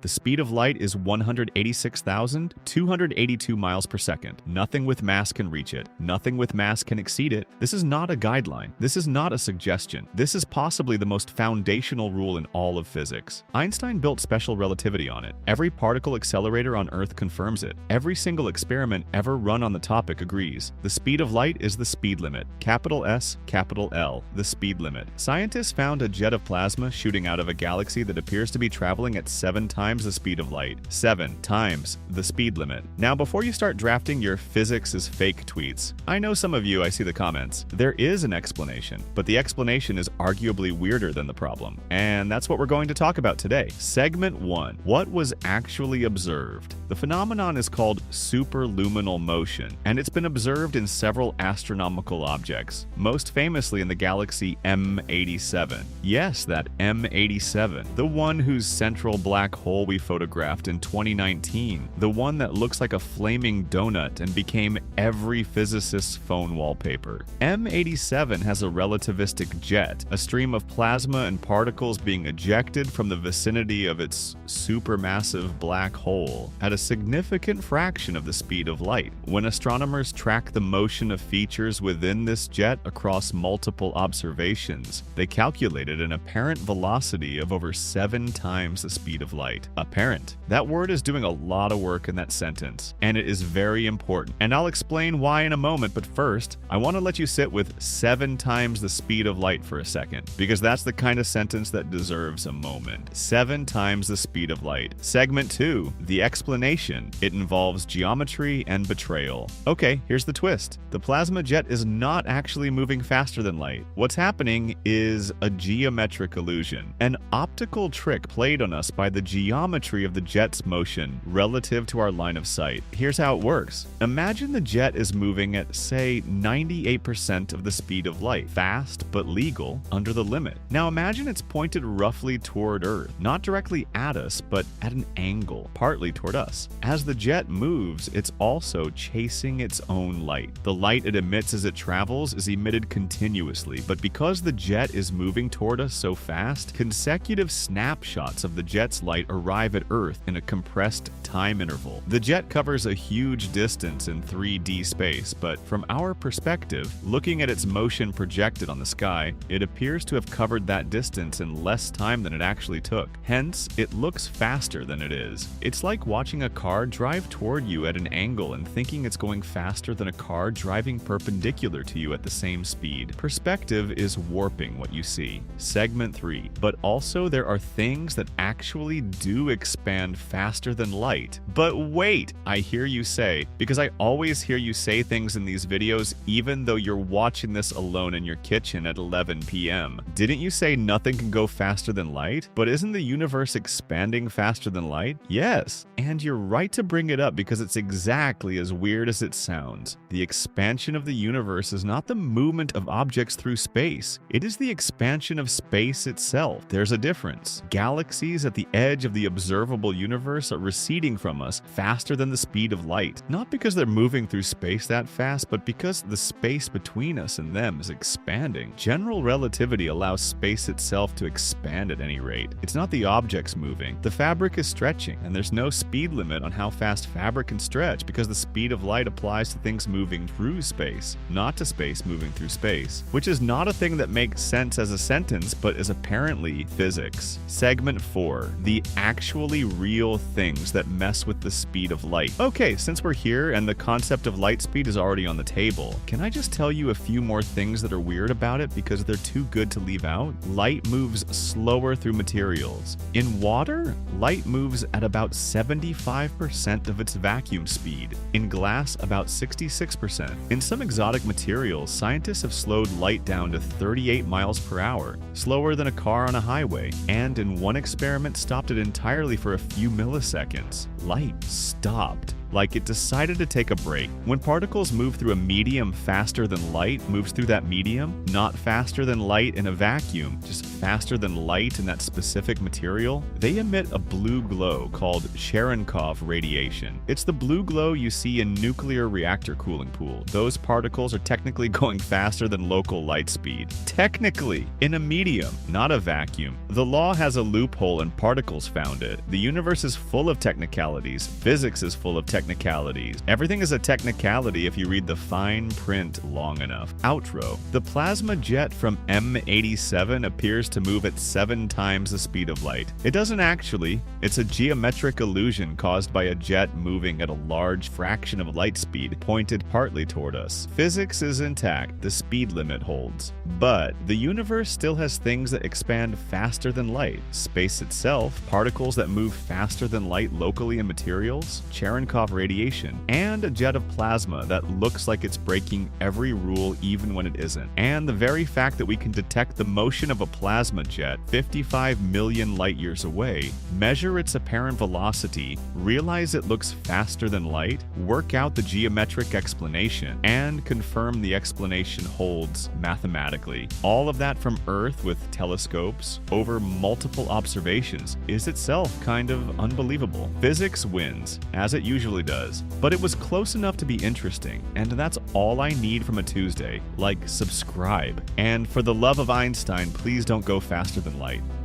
The speed of light is 186,282 miles per second. Nothing with mass can reach it. Nothing with mass can exceed it. This is not a guideline. This is not a suggestion. This is possibly the most foundational rule in all of physics. Einstein built special relativity on it. Every particle accelerator on Earth confirms it. Every single experiment ever run on the topic agrees. The speed of light is the speed limit. Capital S, capital L, the speed limit. Scientists found a jet of plasma shooting out of a galaxy that appears to be traveling at 7 times the speed of light. 7 times the speed limit. Now, before you start drafting your physics is fake tweets, I know some of you, I see the comments. There is an explanation, but the explanation is arguably weirder than the problem. And that's what we're going to talk about today. Segment 1. What was actually observed? The phenomenon is called superluminal motion, and it's been observed in several astronomical objects, most famously in the galaxy M87. Yes, that M87, the one whose central black hole we photographed in 2019, the one that looks like a flaming donut and became every physicist's phone wallpaper. M87 has a relativistic jet, a stream of plasma and particles being ejected from the vicinity of its supermassive black hole at a significant fraction of the speed of light. When astronomers track the motion of features within this jet across multiple observations, they calculated an apparent velocity of over 7 times the speed of light. Apparent. That word is doing a lot of work in that sentence, and it is very important. And I'll explain why in a moment, but first, I want to let you sit with 7 times the speed of light for a second, because that's the kind of sentence that deserves a moment. 7 times the speed of light. Segment 2. The explanation. It involves geometry and betrayal. Okay, here's the twist. The plasma jet is not actually moving faster than light. What's happening is a geometric illusion, an optical trick played on us by the geometry of the jet's motion relative to our line of sight. Here's how it works. Imagine the jet is moving at, say, 98% of the speed of light, fast but legal, under the limit. Now imagine it's pointed roughly toward Earth, not directly at us, but at an angle, partly toward us. As the jet moves, it's also chasing its own light. The light it emits as it travels is emitted continuously, but because the jet is moving toward us so fast, consecutive snapshots of the jet's light arrive at Earth in a compressed time interval. The jet covers a huge distance in 3D space, but from our perspective, looking at its motion projected on the sky, it appears to have covered that distance in less time than it actually took. Hence, it looks faster than it is. It's like watching a car drive toward you at an angle and thinking it's going faster than a car driving perpendicular to you at the same speed. Perspective is warping what you see. Segment 3. But also there are things that actually do expand faster than light. But wait, I hear you say, because I always hear you say things in these videos even though you're watching this alone in your kitchen at 11 p.m. Didn't you say nothing can go faster than light? But isn't the universe expanding faster than light? Yes, and you're right to bring it up because it's exactly as weird as it sounds. The expansion of the universe is not the movement of objects through space. It is the expansion of space itself. There's a difference. Galaxies at the edge of the observable universe are receding from us faster than the speed of light. Not because they're moving through space that fast, but because the space between us and them is expanding. General relativity allows space itself to expand at any rate. It's not the objects moving. The fabric is stretching, and there's no speed limit on how fast fabric can stretch because the speed of light applies to things moving through space, not to space moving through space, which is not a thing that makes sense as a sentence, but is apparently physics. Segment 4. The actually real things that mess with the speed of light. Okay, since we're here and the concept of light speed is already on the table, can I just tell you a few more things that are weird about it because they're too good to leave out? Light moves slower through materials. In water, light moves at about 75% of its vacuum speed. In glass, about 66%. In some exotic materials, scientists have slowed light down to 38 miles per hour, slower than a car on a highway, and in one experiment stopped it entirely for a few milliseconds. Light stopped. like it decided to take a break. When particles move through a medium faster than light moves through that medium, not faster than light in a vacuum, just faster than light in that specific material, they emit a blue glow called Cherenkov radiation. It's the blue glow you see in nuclear reactor cooling pool. Those particles are technically going faster than local light speed. Technically, in a medium, not a vacuum. The law has a loophole and particles found it. The universe is full of technicalities. Physics is full of technicalities. Everything is a technicality if you read the fine print long enough. Outro. The plasma jet from M87 appears to move at 7 times the speed of light. It doesn't actually. It's a geometric illusion caused by a jet moving at a large fraction of light speed, pointed partly toward us. Physics is intact. The speed limit holds. But the universe still has things that expand faster than light. Space itself, particles that move faster than light locally in materials, Cherenkov radiation, and a jet of plasma that looks like it's breaking every rule even when it isn't. And the very fact that we can detect the motion of a plasma jet 55 million light years away, measure its apparent velocity, realize it looks faster than light, work out the geometric explanation, and confirm the explanation holds mathematically. All of that from Earth with telescopes over multiple observations is itself kind of unbelievable. Physics wins, as it usually does, but it was close enough to be interesting, and that's all I need from a Tuesday. Like, subscribe. And for the love of Einstein, please don't go faster than light.